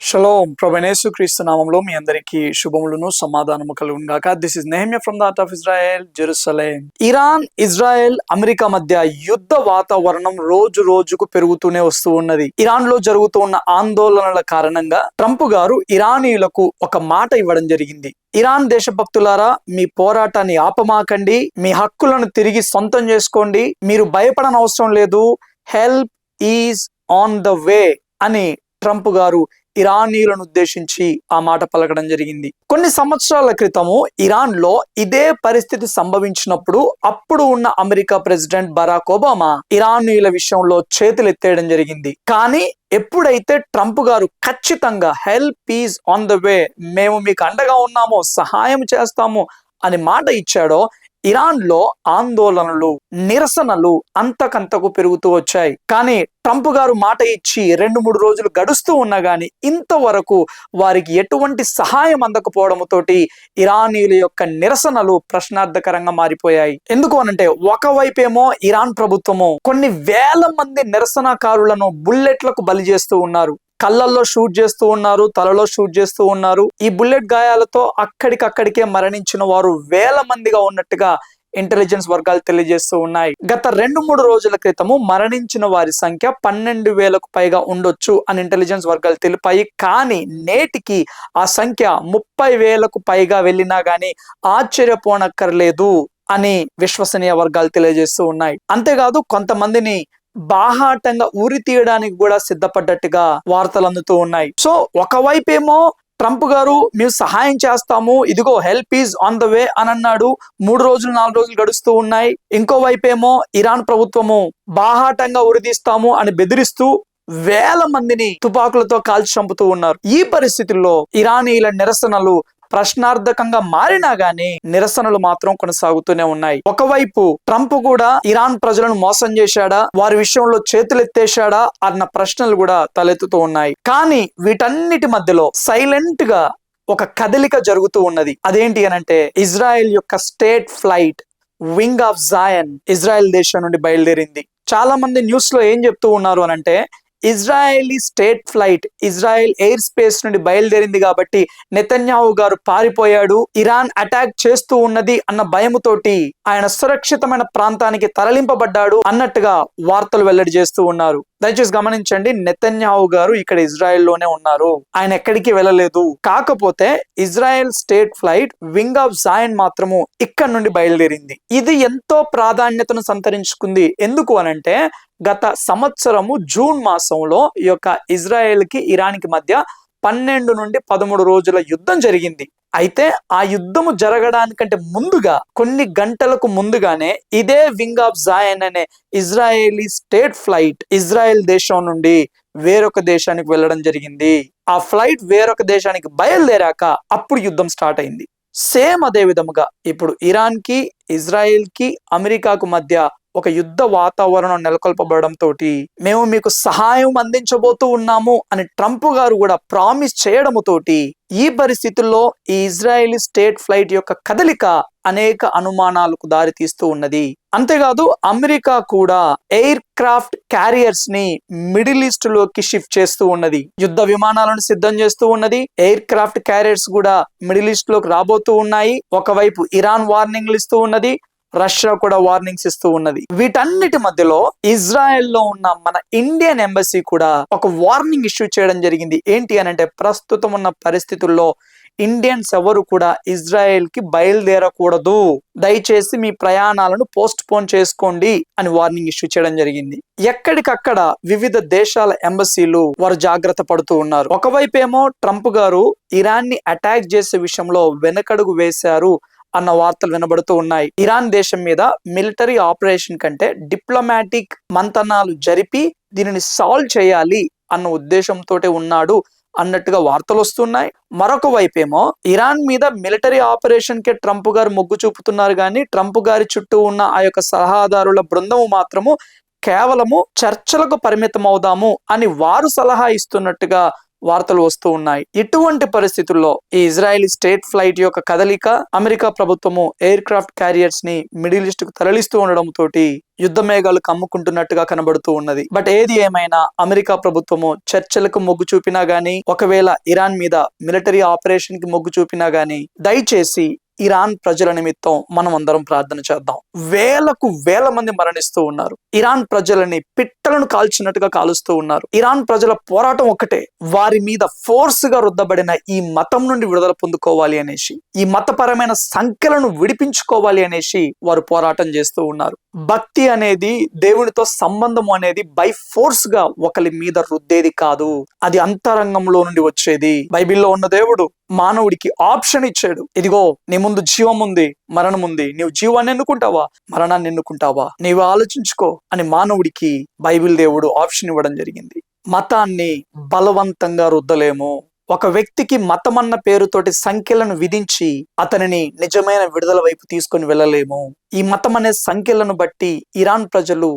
Shalom ప్రభువైన క్రీస్తు నామంలో మీ అందరికీ శుభములను సమాధానము కలుగును గాక. This is Nehemiah from the heart of Israel, Jerusalem. Iran, Israel, America మధ్య యుద్ధ వాతావరణం రోజు రోజుకు పెరుగుతూనే వస్తూ ఉన్నది. ఇరాన్ లో జరుగుతూ ఉన్న ఆందోళనల కారణంగా ట్రంప్ గారు ఇరానీయులకు ఒక మాట ఇవ్వడం జరిగింది. ఇరాన్ దేశభక్తులారా, మీ పోరాటాన్ని ఆపమాకండి, మీ హక్కులను తిరిగి సొంతం చేసుకోండి, మీరు భయపడనవసరం లేదు, help is on the way అని ట్రంప్ గారు ఇరానీయులను ఉద్దేశించి ఆ మాట పలకడం జరిగింది. కొన్ని సంవత్సరాల క్రితము ఇరాన్ లో ఇదే పరిస్థితి సంభవించినప్పుడు అప్పుడు ఉన్న అమెరికా ప్రెసిడెంట్ బరాక్ ఒబామా ఇరానీయుల విషయంలో చేతులెత్తేయడం జరిగింది. కానీ ఎప్పుడైతే ట్రంప్ గారు ఖచ్చితంగా help is on the way, మేము మీకు అండగా ఉన్నాము, సహాయం చేస్తాము అని మాట ఇచ్చాడో ఇరాన్ లో ఆందోళనలు, నిరసనలు అంతకంతకు పెరుగుతూ వచ్చాయి. కానీ ట్రంప్ గారు మాట ఇచ్చి 2-3 రోజులు గడుస్తూ ఉన్నా గానీ ఇంతవరకు వారికి ఎటువంటి సహాయం అందకపోవడంతోటి ఇరానీయుల యొక్క నిరసనలు ప్రశ్నార్థకరంగా మారిపోయాయి. ఎందుకు అనంటే, ఒకవైపేమో ఇరాన్ ప్రభుత్వము కొన్ని వేల మంది నిరసనకారులను బుల్లెట్లకు బలి చేస్తూ ఉన్నారు, కళ్ళల్లో షూట్ చేస్తూ ఉన్నారు, తలలో షూట్ చేస్తూ ఉన్నారు. ఈ బుల్లెట్ గాయాలతో అక్కడికక్కడికే మరణించిన వారు వేల మందిగా ఉన్నట్టుగా ఇంటెలిజెన్స్ వర్గాలు తెలియజేస్తూ ఉన్నాయి. గత 2-3 రోజుల క్రితము మరణించిన వారి సంఖ్య 12,000కు పైగా ఉండొచ్చు అని ఇంటెలిజెన్స్ వర్గాలు తెలిపాయి. కానీ నేటికి ఆ సంఖ్య 30,000కు పైగా వెళ్ళినా గానీ ఆశ్చర్యపోనక్కర్లేదు అని విశ్వసనీయ వర్గాలు తెలియజేస్తూ ఉన్నాయి. అంతేకాదు కొంతమందిని బాహాటంగా ఉరి తీయడానికి కూడా సిద్ధపడ్డట్టుగా వార్తలు అందుతూ ఉన్నాయి. సో ఒకవైపేమో ట్రంప్ గారు మేము సహాయం చేస్తాము, ఇదిగో help is on the way అని అన్నాడు. 3 రోజులు 4 రోజులు గడుస్తూ ఉన్నాయి. ఇంకోవైపేమో ఇరాన్ ప్రభుత్వము బాహాటంగా ఉరిదీస్తాము అని బెదిరిస్తూ వేల మందిని తుపాకులతో కాల్చి చంపుతూ ఉన్నారు. ఈ పరిస్థితుల్లో ఇరానీయుల నిరసనలు ప్రశ్నార్థకంగా మారినా గానీ నిరసనలు మాత్రం కొనసాగుతూనే ఉన్నాయి. ఒకవైపు ట్రంప్ కూడా ఇరాన్ ప్రజలను మోసం చేశాడా, వారి విషయంలో చేతులెత్తేశాడా అన్న ప్రశ్నలు కూడా తలెత్తుతూ ఉన్నాయి. కానీ వీటన్నిటి మధ్యలో సైలెంట్ గా ఒక కదలిక జరుగుతూ ఉన్నది. అదేంటి అనంటే, ఇజ్రాయెల్ యొక్క state flight wing of Zion Israel దేశం నుండి బయలుదేరింది. చాలా మంది న్యూస్ లో ఏం చెప్తూ ఉన్నారు అనంటే, Israeli state flight Israel air space నుండి బయలుదేరింది కాబట్టి నెతన్యాహు గారు పారిపోయాడు, ఇరాన్ అటాక్ చేస్తూ ఉన్నది అన్న భయముతోటి ఆయన సురక్షితమైన ప్రాంతానికి తరలింపబడ్డాడు అన్నట్టుగా వార్తలు వెల్లడి చేస్తూ ఉన్నారు. దయచేసి గమనించండి, నెతన్యాహు గారు ఇక్కడ ఇజ్రాయెల్లోనే ఉన్నారు, ఆయన ఎక్కడికి వెళ్ళలేదు. కాకపోతే Israel state flight wing of Zion మాత్రము ఇక్కడ నుండి బయలుదేరింది. ఇది ఎంతో ప్రాధాన్యతను సంతరించుకుంది. ఎందుకు అనంటే, గత సంవత్సరము జూన్ మాసంలో ఈ యొక్క ఇజ్రాయెల్ కి ఇరాన్ కి మధ్య 12 నుండి 13 రోజుల యుద్ధం జరిగింది. అయితే ఆ యుద్ధము జరగడానికంటే ముందుగా కొన్ని గంటలకు ముందుగానే ఇదే వింగ్ ఆఫ్ జాయన్ అనే ఇజ్రాయేలీ స్టేట్ ఫ్లైట్ ఇజ్రాయెల్ దేశం నుండి వేరొక దేశానికి వెళ్ళడం జరిగింది. ఆ ఫ్లైట్ వేరొక దేశానికి బయలుదేరాక అప్పుడు యుద్ధం స్టార్ట్ అయింది. సేమ్ అదే విధముగా ఇప్పుడు ఇరాన్ కి, ఇజ్రాయెల్ కి, అమెరికాకు మధ్య ఒక యుద్ధ వాతావరణం నెలకొల్పబడంతో మేము మీకు సహాయం అందించబోతూ ఉన్నాము అని ట్రంప్ గారు కూడా ప్రామిస్ చేయడముతోటి ఈ పరిస్థితుల్లో ఈ ఇజ్రాయేలీ స్టేట్ ఫ్లైట్ యొక్క కదలిక అనేక అనుమానాలకు దారి తీస్తూ ఉన్నది. అంతేకాదు అమెరికా కూడా ఎయిర్ క్రాఫ్ట్ క్యారియర్స్ ని మిడిల్ ఈస్ట్ లోకి షిఫ్ట్ చేస్తూ ఉన్నది, యుద్ధ విమానాలను సిద్ధం చేస్తూ ఉన్నది. ఎయిర్ క్రాఫ్ట్ క్యారియర్స్ కూడా మిడిల్ ఈస్ట్ లోకి రాబోతూ ఉన్నాయి. ఒకవైపు ఇరాన్ వార్నింగ్లు ఇస్తూ ఉన్నది, రష్యా కూడా వార్నింగ్స్ ఇస్తూ ఉన్నది. వీటన్నిటి మధ్యలో ఇజ్రాయెల్ లో ఉన్న మన ఇండియన్ ఎంబసీ కూడా ఒక వార్నింగ్ ఇష్యూ చేయడం జరిగింది. ఏంటి అనంటే, ప్రస్తుతం ఉన్న పరిస్థితుల్లో ఇండియన్స్ ఎవరు కూడా ఇజ్రాయెల్ కి బయలుదేరకూడదు, దయచేసి మీ ప్రయాణాలను పోస్ట్ పోన్ చేసుకోండి అని వార్నింగ్ ఇష్యూ చేయడం జరిగింది. ఎక్కడికక్కడ వివిధ దేశాల ఎంబసీలు వారు జాగ్రత్త పడుతూ ఉన్నారు. ఒకవైపేమో ట్రంప్ గారు ఇరాన్ ని అటాక్ చేసే విషయంలో వెనకడుగు వేశారు అన్న వార్తలు వినబడుతూ ఉన్నాయి. ఇరాన్ దేశం మీద మిలిటరీ ఆపరేషన్ కంటే డిప్లొమాటిక్ మంతనాలు జరిపి దీనిని సాల్వ్ చేయాలి అన్న ఉద్దేశంతో ఉన్నాడు అన్నట్టుగా వార్తలు వస్తున్నాయి. మరొక వైపేమో ఇరాన్ మీద మిలిటరీ ఆపరేషన్ కే ట్రంప్ గారు మొగ్గు చూపుతున్నారు, కానీ ట్రంప్ గారి చుట్టూ ఉన్న ఆ యొక్క సలహాదారుల బృందము మాత్రము కేవలము చర్చలకు పరిమితం అవుదాము అని వారు సలహా ఇస్తున్నట్టుగా వార్తలు వస్తూ ఉన్నాయి. ఇటువంటి పరిస్థితుల్లో ఈ ఇజ్రాయెలీ స్టేట్ ఫ్లైట్ యొక్క కదలిక, అమెరికా ప్రభుత్వము ఎయిర్ క్రాఫ్ట్ క్యారియర్స్ ని మిడిల్ ఈస్ట్ కు తరలిస్తూ ఉండడం తోటి యుద్ధ మేఘాలు కమ్ముకుంటున్నట్టుగా కనబడుతూ ఉన్నది. బట్ ఏది ఏమైనా అమెరికా ప్రభుత్వము చర్చలకు మొగ్గు చూపినా గానీ, ఒకవేళ ఇరాన్ మీద మిలిటరీ ఆపరేషన్ కి మొగ్గు చూపినా గానీ, దయచేసి ఇరాన్ ప్రజల నిమిత్తం మనం అందరం ప్రార్థన చేద్దాం. వేల మంది మరణిస్తూ ఉన్నారు. ఇరాన్ ప్రజలని పిట్టలను కాల్చినట్టుగా కాలుస్తూ ఉన్నారు. ఇరాన్ ప్రజల పోరాటం ఒక్కటే, వారి మీద ఫోర్స్ గా రుద్దబడిన ఈ మతం నుండి విడుదల పొందుకోవాలి అనేసి, ఈ మతపరమైన సంఖ్యలను విడిపించుకోవాలి అనేసి వారు పోరాటం చేస్తూ ఉన్నారు. భక్తి అనేది, దేవునితో సంబంధం అనేది బై ఫోర్స్ గా ఒకరి మీద రుద్దేది కాదు, అది అంతరంగంలో నుండి వచ్చేది. బైబిల్లో ఉన్న దేవుడు మానవుడికి ఆప్షన్ ఇచ్చాడు. ఇదిగో నీ ముందు జీవం ఉంది, మరణం ఉంది, నీవు జీవాన్ని ఎన్నుకుంటావా, మరణాన్ని ఎన్నుకుంటావా, నీవు ఆలోచించుకో అని మానవుడికి బైబిల్ దేవుడు ఆప్షన్ ఇవ్వడం జరిగింది. మతాన్ని బలవంతంగా రుద్దలేము. ఒక వ్యక్తికి మతం అన్న పేరుతోటి సంఖ్యలను విధించి అతనిని నిజమైన విడుదల వైపు తీసుకొని వెళ్ళలేము. ఈ మతం అనే సంఖ్యలను బట్టి ఇరాన్ ప్రజలు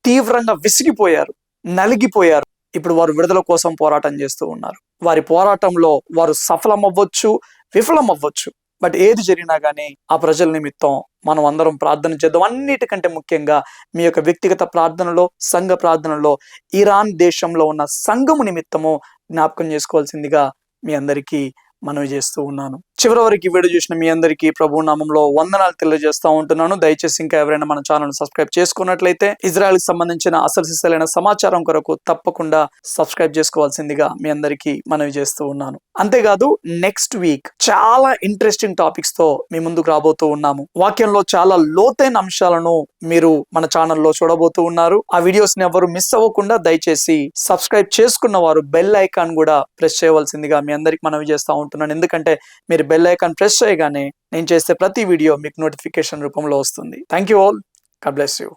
తీవ్రంగా విసిగిపోయారు, నలిగిపోయారు. ఇప్పుడు వారు విడుదల కోసం పోరాటం చేస్తూ ఉన్నారు. వారి పోరాటంలో వారు సఫలం అవ్వచ్చు, విఫలం అవ్వచ్చు. బట్ ఏది జరిగినా గానీ ఆ ప్రజల నిమిత్తం మనం అందరం ప్రార్థన చేద్దాం. అన్నిటికంటే ముఖ్యంగా మీ యొక్క వ్యక్తిగత ప్రార్థనలో, సంఘ ప్రార్థనలో ఇరాన్ దేశంలో ఉన్న సంఘము నిమిత్తము జ్ఞాపకం చేసుకోవాల్సిందిగా మీ అందరికీ మనవి చేస్తూ ఉన్నాను. చివరి వరకు వీడియో చూసిన మీ అందరికీ ప్రభు నామంలో వందనాలు తెలియజేస్తా ఉంటున్నాను. దయచేసి ఇంకా ఎవరైనా మన ఛానల్ సబ్స్క్రైబ్ చేసుకున్నట్లయితే ఇజ్రాయెల్ కి సంబంధించిన అసలు సిసలైన సమాచారం కొరకు తప్పకుండా సబ్స్క్రైబ్ చేసుకోవాల్సిందిగా మీ అందరికీ మనవి చేస్తూ ఉన్నాను. అంతేకాదు నెక్స్ట్ వీక్ చాలా ఇంట్రెస్టింగ్ టాపిక్స్ తో మీ ముందుకు రాబోతూ ఉన్నాము. వాక్యంలో చాలా లోతైన అంశాలను మీరు మన ఛానల్లో చూడబోతూ ఉన్నారు. ఆ వీడియోస్ ని ఎవరు మిస్ అవ్వకుండా దయచేసి సబ్స్క్రైబ్ చేసుకున్న వారు బెల్ ఐకాన్ కూడా ప్రెస్ చేయవలసిందిగా మీ అందరికి మనవి చేస్తా ఉంటున్నాను. ఎందుకంటే మీరు బెల్ ఐకాన్ ప్రెస్ చేయగానే నేను చేసే ప్రతి వీడియో మీకు నోటిఫికేషన్ రూపంలో వస్తుంది. Thank you all. God bless you.